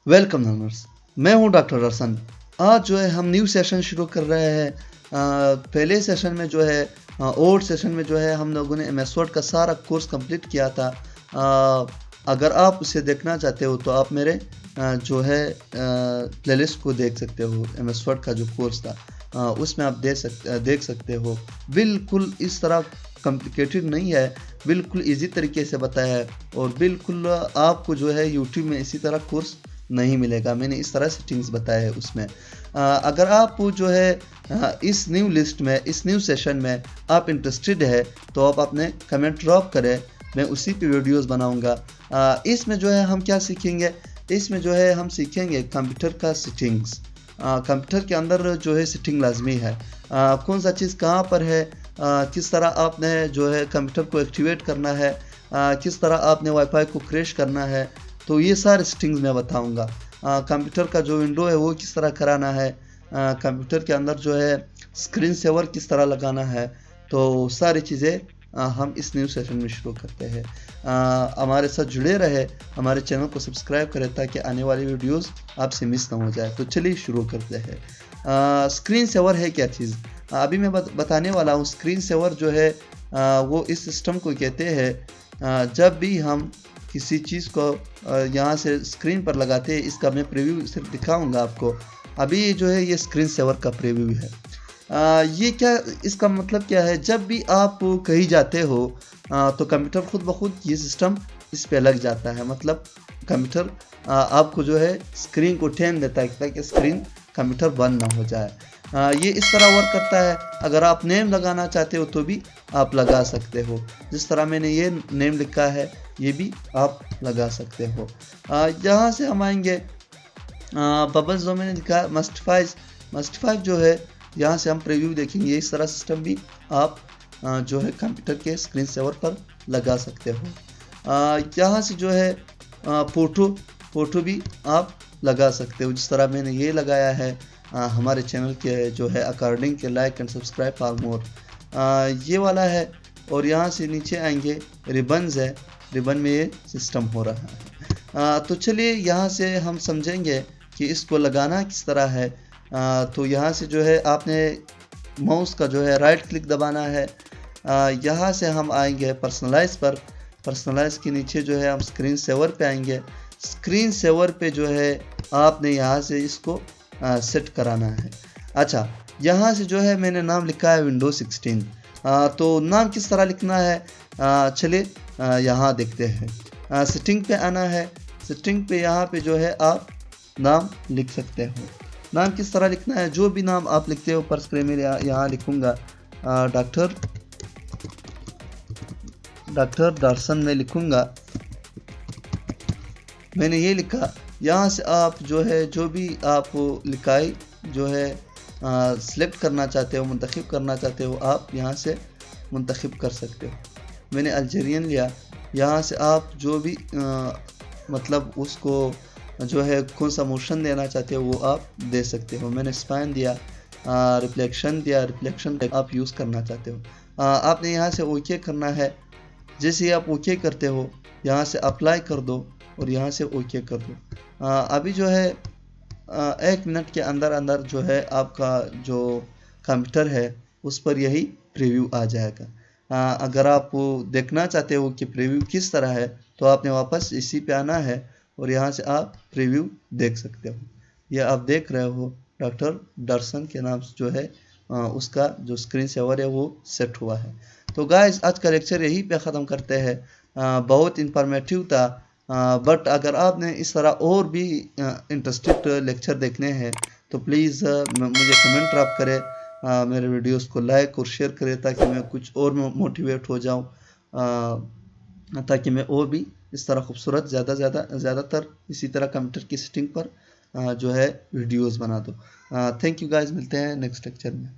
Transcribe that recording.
Welcome learners, मैं हूं doctor रसन। आज जो है हम न्यू सेशन शुरू कर रहे हैं। पहले सेशन में जो है ओल्ड सेशन में जो है हम लोगों ने एम एस वर्ड का सारा कोर्स कंप्लीट किया था। अगर आप उसे देखना चाहते हो तो आप मेरे जो है प्लेलिस्ट को देख सकते हो। एम एस वर्ड का जो कोर्स था उसमें आप देख सकते हो। बिल्कुल इस तरह कॉम्प्लिकेटेड नहीं है, बिल्कुल इजी तरीके से बताया है और बिल्कुल आपको जो है यूट्यूब में इसी तरह कोर्स नहीं मिलेगा। मैंने इस तरह सेटिंग्स बताया है उसमें। अगर आप जो है इस न्यू लिस्ट में, इस न्यू सेशन में आप इंटरेस्टेड है तो आप अपने कमेंट ड्रॉप करें, मैं उसी पे वीडियोस बनाऊंगा। इसमें जो है हम क्या सीखेंगे, इसमें जो है हम सीखेंगे कंप्यूटर का सेटिंग्स। कंप्यूटर के अंदर जो है सेटिंग लाजमी है। कौन सा चीज़ कहाँ पर है, किस तरह आपने जो है कंप्यूटर को एक्टिवेट करना है, किस तरह आपने वाईफाई को क्रैश करना है, तो ये सारे सेटिंग्स मैं बताऊंगा। कंप्यूटर का जो विंडो है वो किस तरह कराना है, कंप्यूटर के अंदर जो है स्क्रीन सेवर किस तरह लगाना है, तो सारी चीज़ें हम इस न्यू सेशन में शुरू करते हैं। हमारे साथ जुड़े रहे, हमारे चैनल को सब्सक्राइब करें ताकि आने वाली वीडियोस आपसे मिस ना हो जाए। तो चलिए शुरू करते हैं। स्क्रीन सेवर है क्या चीज़, अभी मैं बताने वाला हूँ। स्क्रीन सेवर जो है वो इस सिस्टम को कहते हैं जब भी हम किसी चीज़ को यहाँ से स्क्रीन पर लगाते हैं। इसका मैं प्रीव्यू सिर्फ दिखाऊंगा आपको। अभी जो है ये स्क्रीन सेवर का प्रीव्यू है। ये क्या, इसका मतलब क्या है, जब भी आप कहीं जाते हो तो कंप्यूटर खुद ब खुद ये सिस्टम इस पे लग जाता है। मतलब कंप्यूटर आपको जो है स्क्रीन को ठेन देता है ताकि स्क्रीन कंप्यूटर बंद ना हो जाए। ये इस तरह वर्क करता है। अगर आप नेम लगाना चाहते हो तो भी आप लगा सकते हो। जिस तरह मैंने ये नेम लिखा है ये भी आप लगा सकते हो। यहाँ से हम आएंगे बबल्स जो मैंने लिखा है मस्टिफाई जो है, यहाँ से हम प्रीव्यू देखेंगे। इस तरह सिस्टम भी आप जो है कंप्यूटर के स्क्रीन सेवर पर लगा सकते हो। यहाँ से जो है फोटो भी आप लगा सकते हो, जिस तरह मैंने ये लगाया है। हमारे चैनल के जो है अकॉर्डिंग के like and subscribe for more, ये वाला है। और यहाँ से नीचे आएंगे, रिबन्स है, रिबन में ये सिस्टम हो रहा है। तो चलिए यहाँ से हम समझेंगे कि इसको लगाना किस तरह है। तो यहाँ से जो है आपने माउस का जो है राइट क्लिक दबाना है। यहाँ से हम आएंगे पर्सनलाइज पर। पर्सनलाइज के नीचे जो है हम स्क्रीन सेवर पे आएंगे। स्क्रीन सेवर पे जो है आपने यहाँ से इसको सेट कराना है। अच्छा, यहाँ से जो है मैंने नाम लिखा है विंडोज 16। तो नाम किस तरह लिखना है, चलिए यहाँ देखते हैं। सेटिंग पे आना है। सेटिंग पे यहाँ पे जो है आप नाम लिख सकते हो। नाम किस तरह लिखना है, जो भी नाम आप लिखते हो, पर स्क्रीन में यहाँ लिखूंगा डॉक्टर दर्शन में लिखूंगा। मैंने ये लिखा। यहाँ से आप जो है जो भी आप लिखाई जो है सिलेक्ट करना चाहते हो, मुंतखब करना चाहते हो, आप यहाँ से मुंतखब कर सकते हो। मैंने अल्जीरियन लिया। यहाँ से आप जो भी मतलब उसको जो है कौन सा मोशन देना चाहते हो वो आप दे सकते हो। मैंने स्पाइन दिया, रिफ्लेक्शन दिया, रिफ्लेक्शन आप यूज़ करना चाहते हो। आपने यहाँ से ओके करना है। जैसे ही आप ओके करते हो यहाँ से अप्लाई कर दो और यहाँ से ओके कर दो। अभी जो है 1 मिनट के अंदर अंदर जो है आपका जो कंप्यूटर है उस पर यही प्रीव्यू आ जाएगा। अगर आप देखना चाहते हो कि प्रीव्यू किस तरह है तो आपने वापस इसी पे आना है और यहाँ से आप प्रीव्यू देख सकते हो। ये आप देख रहे हो डॉक्टर दर्शन के नाम से जो है उसका जो स्क्रीन सेवर है वो सेट हुआ है। तो गाइस आज का लेक्चर यहीं पे ख़त्म करते हैं। बहुत इंफॉर्मेटिव था। बट अगर आपने इस तरह और भी इंटरेस्टेड लेक्चर देखने हैं तो प्लीज़ मुझे कमेंट ड्रॉप करें, मेरे वीडियोस को लाइक और शेयर करें ताकि मैं कुछ और मोटिवेट हो जाऊं, ताकि मैं और भी इस तरह खूबसूरत ज़्यादातर इसी तरह कंप्यूटर की सेटिंग पर जो है वीडियोस बना दूं। थैंक यू गाइस, मिलते हैं नेक्स्ट लेक्चर में।